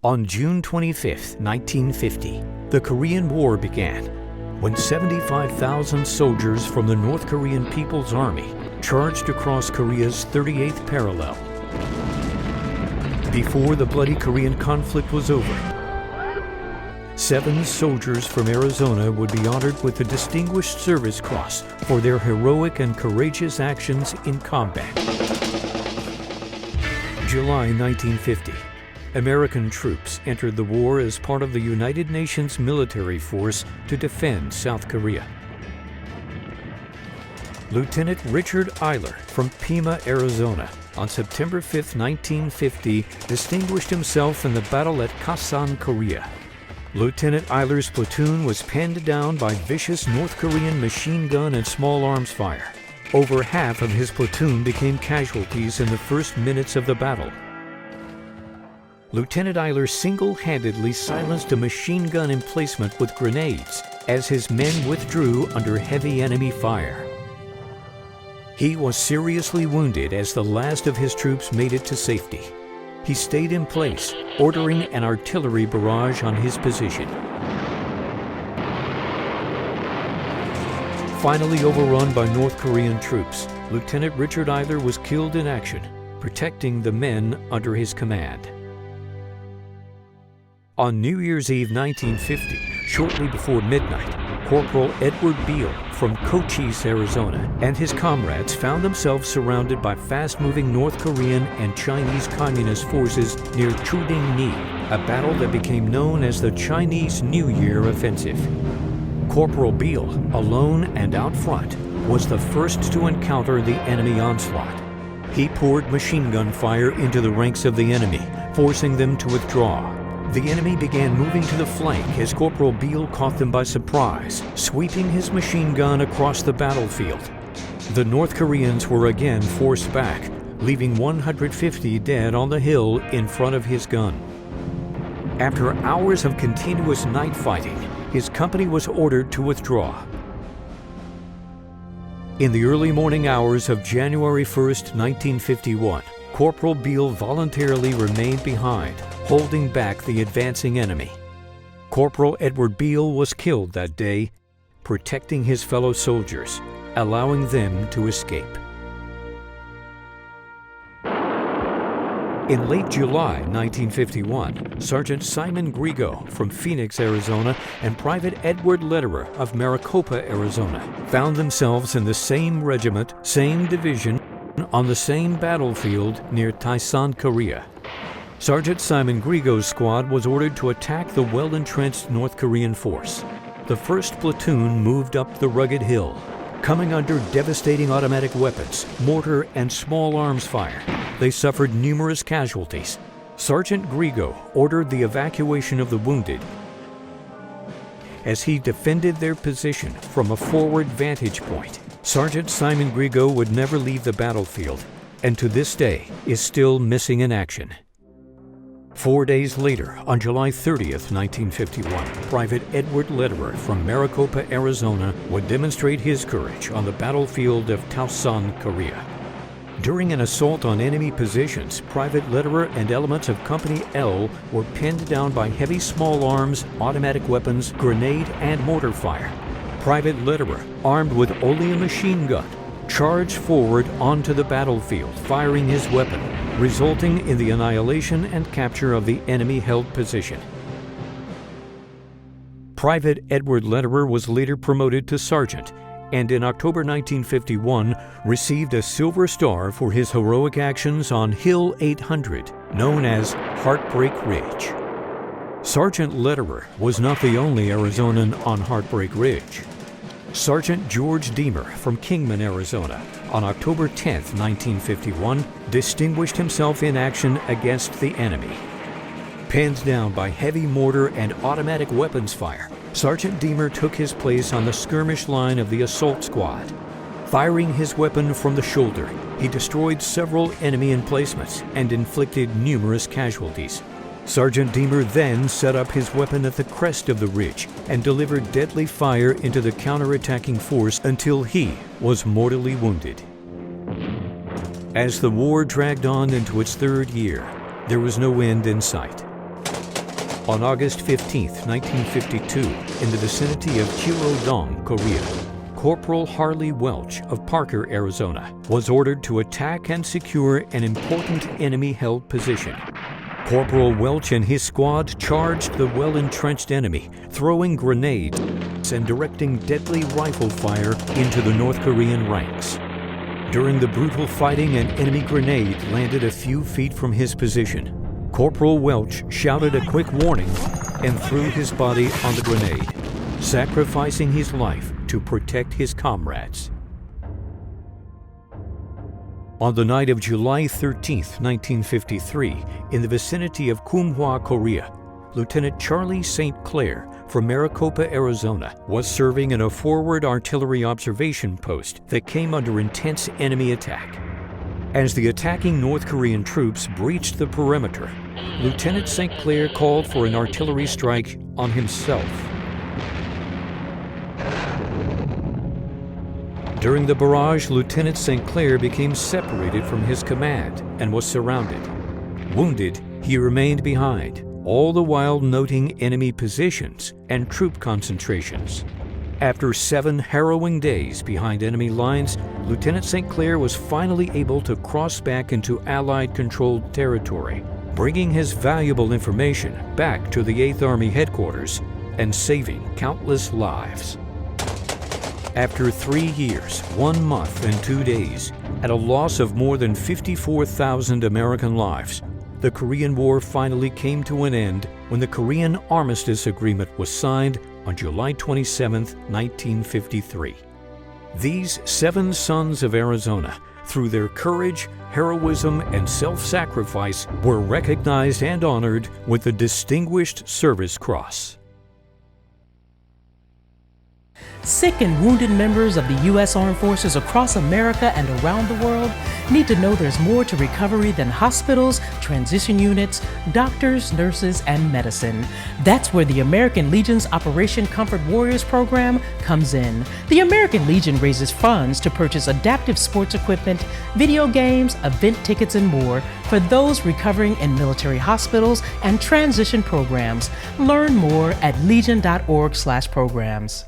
On June 25, 1950, the Korean War began when 75,000 soldiers from the North Korean People's Army charged across Korea's 38th parallel. Before the bloody Korean conflict was over, 7 soldiers from Arizona would be honored with the Distinguished Service Cross for their heroic and courageous actions in combat. July 1950. American troops entered the war as part of the United Nations military force to defend South Korea. Lieutenant Richard Eyler from Pima, Arizona, on September 5, 1950, distinguished himself in the battle at Kasan, Korea. Lieutenant Eyler's platoon was pinned down by vicious North Korean machine gun and small arms fire. Over half of his platoon became casualties in the first minutes of the battle. Lieutenant Eyler single-handedly silenced a machine gun emplacement with grenades as his men withdrew under heavy enemy fire. He was seriously wounded as the last of his troops made it to safety. He stayed in place, ordering an artillery barrage on his position. Finally overrun by North Korean troops, Lieutenant Richard Eyler was killed in action, protecting the men under his command. On New Year's Eve 1950, shortly before midnight, Corporal Edward Beale from Cochise, Arizona, and his comrades found themselves surrounded by fast-moving North Korean and Chinese Communist forces near Chuding-ni, a battle that became known as the Chinese New Year Offensive. Corporal Beale, alone and out front, was the first to encounter the enemy onslaught. He poured machine gun fire into the ranks of the enemy, forcing them to withdraw. The enemy began moving to the flank as Corporal Beale caught them by surprise, sweeping his machine gun across the battlefield. The North Koreans were again forced back, leaving 150 dead on the hill in front of his gun. After hours of continuous night fighting, his company was ordered to withdraw. In the early morning hours of January 1, 1951, Corporal Beale voluntarily remained behind, holding back the advancing enemy. Corporal Edward Beale was killed that day, protecting his fellow soldiers, allowing them to escape. In late July 1951, Sergeant Simon Grigo from Phoenix, Arizona, and Private Edward Lederer of Maricopa, Arizona, found themselves in the same regiment, same division, on the same battlefield near Taisan, Korea. Sergeant Simon Grigo's squad was ordered to attack the well-entrenched North Korean force. The 1st Platoon moved up the rugged hill, coming under devastating automatic weapons, mortar, and small arms fire. They suffered numerous casualties. Sergeant Grigo ordered the evacuation of the wounded as he defended their position from a forward vantage point. Sergeant Simon Grigo would never leave the battlefield, and to this day is still missing in action. 4 days later, on July 30th, 1951, Private Edward Lederer from Maricopa, Arizona, would demonstrate his courage on the battlefield of Taisan, Korea. During an assault on enemy positions, Private Lederer and elements of Company L were pinned down by heavy small arms, automatic weapons, grenade, and mortar fire. Private Lederer, armed with only a machine gun, charged forward onto the battlefield, firing his weapon, resulting in the annihilation and capture of the enemy-held position. Private Edward Lederer was later promoted to sergeant, and in October 1951 received a Silver Star for his heroic actions on Hill 800, known as Heartbreak Ridge. Sergeant Lederer was not the only Arizonan on Heartbreak Ridge. Sergeant George Deemer from Kingman, Arizona, on October 10, 1951, distinguished himself in action against the enemy. Pinned down by heavy mortar and automatic weapons fire, Sergeant Deemer took his place on the skirmish line of the assault squad. Firing his weapon from the shoulder, he destroyed several enemy emplacements and inflicted numerous casualties. Sergeant Deemer then set up his weapon at the crest of the ridge and delivered deadly fire into the counterattacking force until he was mortally wounded. As the war dragged on into its 3rd year, there was no end in sight. On August 15, 1952, in the vicinity of Gyeongdong, Korea, Corporal Harley Welch of Parker, Arizona, was ordered to attack and secure an important enemy-held position. Corporal Welch and his squad charged the well-entrenched enemy, throwing grenades and directing deadly rifle fire into the North Korean ranks. During the brutal fighting, an enemy grenade landed a few feet from his position. Corporal Welch shouted a quick warning and threw his body on the grenade, sacrificing his life to protect his comrades. On the night of July 13, 1953, in the vicinity of Kumhwa, Korea, Lieutenant Charlie St. Clair from Maricopa, Arizona, was serving in a forward artillery observation post that came under intense enemy attack. As the attacking North Korean troops breached the perimeter, Lieutenant St. Clair called for an artillery strike on himself. During the barrage, Lieutenant St. Clair became separated from his command and was surrounded. Wounded, he remained behind, all the while noting enemy positions and troop concentrations. After 7 harrowing days behind enemy lines, Lieutenant St. Clair was finally able to cross back into Allied-controlled territory, bringing his valuable information back to the 8th Army headquarters and saving countless lives. After 3 years, 1 month, and 2 days, at a loss of more than 54,000 American lives, the Korean War finally came to an end when the Korean Armistice Agreement was signed on July 27, 1953. These 7 sons of Arizona, through their courage, heroism, and self-sacrifice, were recognized and honored with the Distinguished Service Cross. Sick and wounded members of the U.S. Armed Forces across America and around the world need to know there's more to recovery than hospitals, transition units, doctors, nurses, and medicine. That's where the American Legion's Operation Comfort Warriors program comes in. The American Legion raises funds to purchase adaptive sports equipment, video games, event tickets, and more for those recovering in military hospitals and transition programs. Learn more at legion.org/programs.